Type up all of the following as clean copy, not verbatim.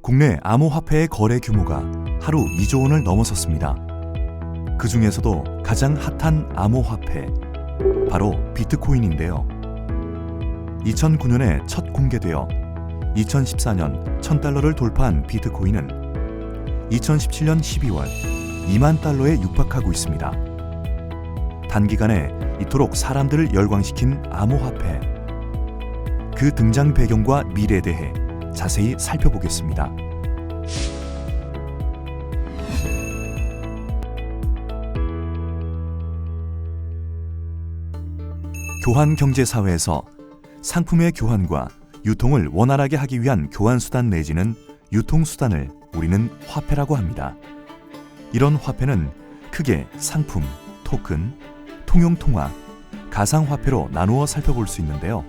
국내 암호화폐의 거래 규모가 하루 2조 원을 넘어섰습니다. 그 중에서도 가장 핫한 암호화폐, 바로 비트코인인데요. 2009년에 첫 공개되어 2014년 1000달러를 돌파한 비트코인은 2017년 12월 2만 달러에 육박하고 있습니다. 단기간에 이토록 사람들을 열광시킨 암호화폐, 그 등장 배경과 미래에 대해 자세히 살펴보겠습니다. 교환 경제 사회에서 상품의 교환과 유통을 원활하게 하기 위한 교환 수단 내지는 유통 수단을 우리는 화폐라고 합니다. 이런 화폐는 크게 상품, 토큰, 통용 통화, 가상화폐로 나누어 살펴볼 수 있는데요.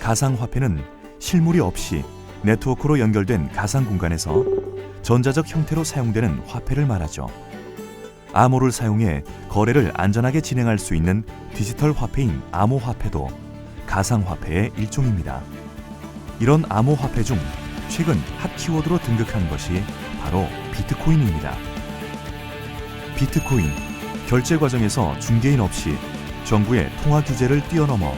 가상화폐는 실물이 없이 네트워크로 연결된 가상 공간에서 전자적 형태로 사용되는 화폐를 말하죠. 암호를 사용해 거래를 안전하게 진행할 수 있는 디지털 화폐인 암호화폐도 가상화폐의 일종입니다. 이런 암호화폐 중 최근 핫 키워드로 등극한 것이 바로 비트코인입니다. 비트코인, 결제 과정에서 중개인 없이 정부의 통화 규제를 뛰어넘어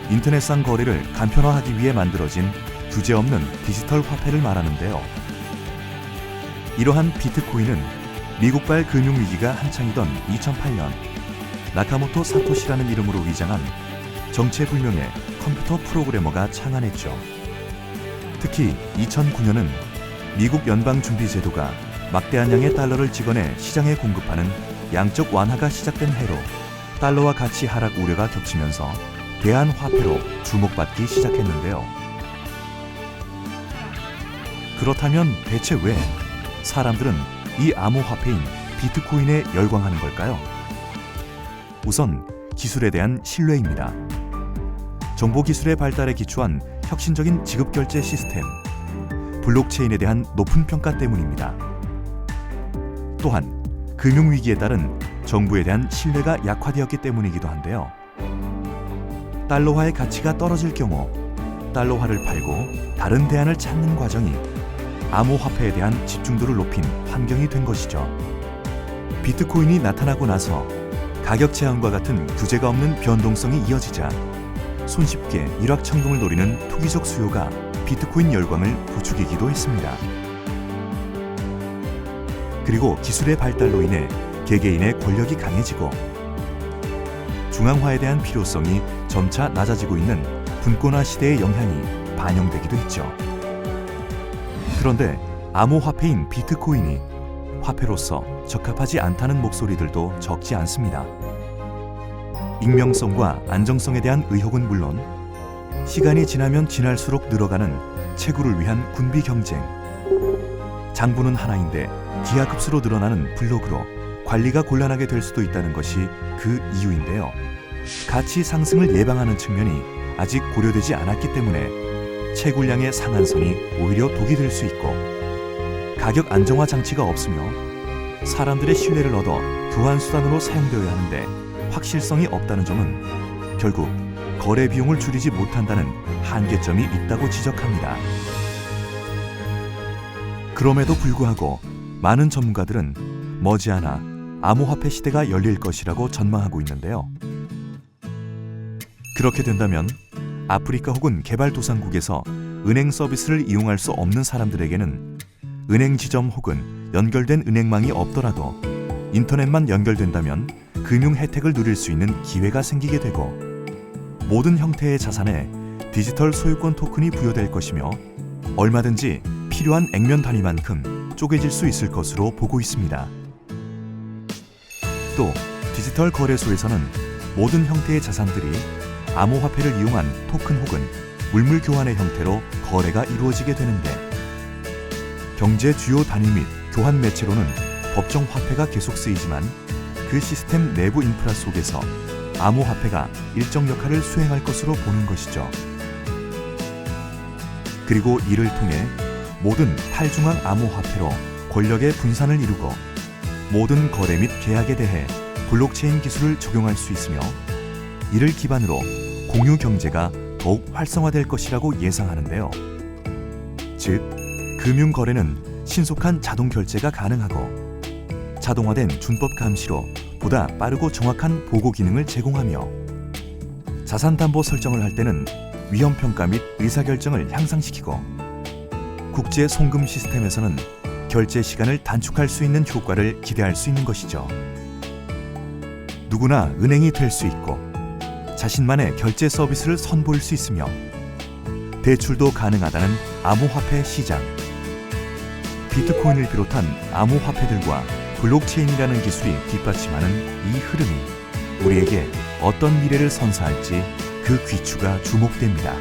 인터넷상 거래를 간편화하기 위해 만들어진 규제 없는 디지털 화폐를 말하는데요. 이러한 비트코인은 미국발 금융위기가 한창이던 2008년 나카모토 사토시라는 이름으로 위장한 정체불명의 컴퓨터 프로그래머가 창안했죠. 특히 2009년은 미국 연방준비제도가 막대한 양의 달러를 찍어내 시장에 공급하는 양적 완화가 시작된 해로 달러와 가치 하락 우려가 겹치면서 대안화폐로 주목받기 시작했는데요. 그렇다면 대체 왜 사람들은 이 암호화폐인 비트코인에 열광하는 걸까요? 우선 기술에 대한 신뢰입니다. 정보기술의 발달에 기초한 혁신적인 지급결제 시스템, 블록체인에 대한 높은 평가 때문입니다. 또한 금융위기에 따른 정부에 대한 신뢰가 약화되었기 때문이기도 한데요. 달러화의 가치가 떨어질 경우 달러화를 팔고 다른 대안을 찾는 과정이 암호화폐에 대한 집중도를 높인 환경이 된 것이죠. 비트코인이 나타나고 나서 가격 제한과 같은 규제가 없는 변동성이 이어지자 손쉽게 일확천금을 노리는 투기적 수요가 비트코인 열광을 부추기기도 했습니다. 그리고 기술의 발달로 인해 개개인의 권력이 강해지고 중앙화에 대한 필요성이 점차 낮아지고 있는 분권화 시대의 영향이 반영되기도 했죠. 그런데 암호화폐인 비트코인이 화폐로서 적합하지 않다는 목소리들도 적지 않습니다. 익명성과 안정성에 대한 의혹은 물론 시간이 지나면 지날수록 늘어가는 채굴을 위한 군비 경쟁, 장부는 하나인데 기하급수로 늘어나는 블록으로 관리가 곤란하게 될 수도 있다는 것이 그 이유인데요. 가치 상승을 예방하는 측면이 아직 고려되지 않았기 때문에 채굴량의 상한선이 오히려 독이 될 수 있고, 가격 안정화 장치가 없으며 사람들의 신뢰를 얻어 교환 수단으로 사용되어야 하는데 확실성이 없다는 점은 결국 거래 비용을 줄이지 못한다는 한계점이 있다고 지적합니다. 그럼에도 불구하고 많은 전문가들은 머지않아 암호화폐 시대가 열릴 것이라고 전망하고 있는데요. 그렇게 된다면 아프리카 혹은 개발도상국에서 은행 서비스를 이용할 수 없는 사람들에게는 은행 지점 혹은 연결된 은행망이 없더라도 인터넷만 연결된다면 금융 혜택을 누릴 수 있는 기회가 생기게 되고, 모든 형태의 자산에 디지털 소유권 토큰이 부여될 것이며 얼마든지 필요한 액면 단위만큼 쪼개질 수 있을 것으로 보고 있습니다. 또 디지털 거래소에서는 모든 형태의 자산들이 암호화폐를 이용한 토큰 혹은 물물 교환의 형태로 거래가 이루어지게 되는데, 경제 주요 단위 및 교환 매체로는 법정 화폐가 계속 쓰이지만 그 시스템 내부 인프라 속에서 암호화폐가 일정 역할을 수행할 것으로 보는 것이죠. 그리고 이를 통해 모든 탈중앙 암호화폐로 권력의 분산을 이루고 모든 거래 및 계약에 대해 블록체인 기술을 적용할 수 있으며, 이를 기반으로 공유 경제가 더욱 활성화될 것이라고 예상하는데요. 즉, 금융 거래는 신속한 자동 결제가 가능하고 자동화된 준법 감시로 보다 빠르고 정확한 보고 기능을 제공하며 자산 담보 설정을 할 때는 위험 평가 및 의사 결정을 향상시키고 국제 송금 시스템에서는 결제 시간을 단축할 수 있는 효과를 기대할 수 있는 것이죠. 누구나 은행이 될 수 있고 자신만의 결제 서비스를 선보일 수 있으며 대출도 가능하다는 암호화폐 시장. 비트코인을 비롯한 암호화폐들과 블록체인이라는 기술이 뒷받침하는 이 흐름이 우리에게 어떤 미래를 선사할지 그 귀추가 주목됩니다.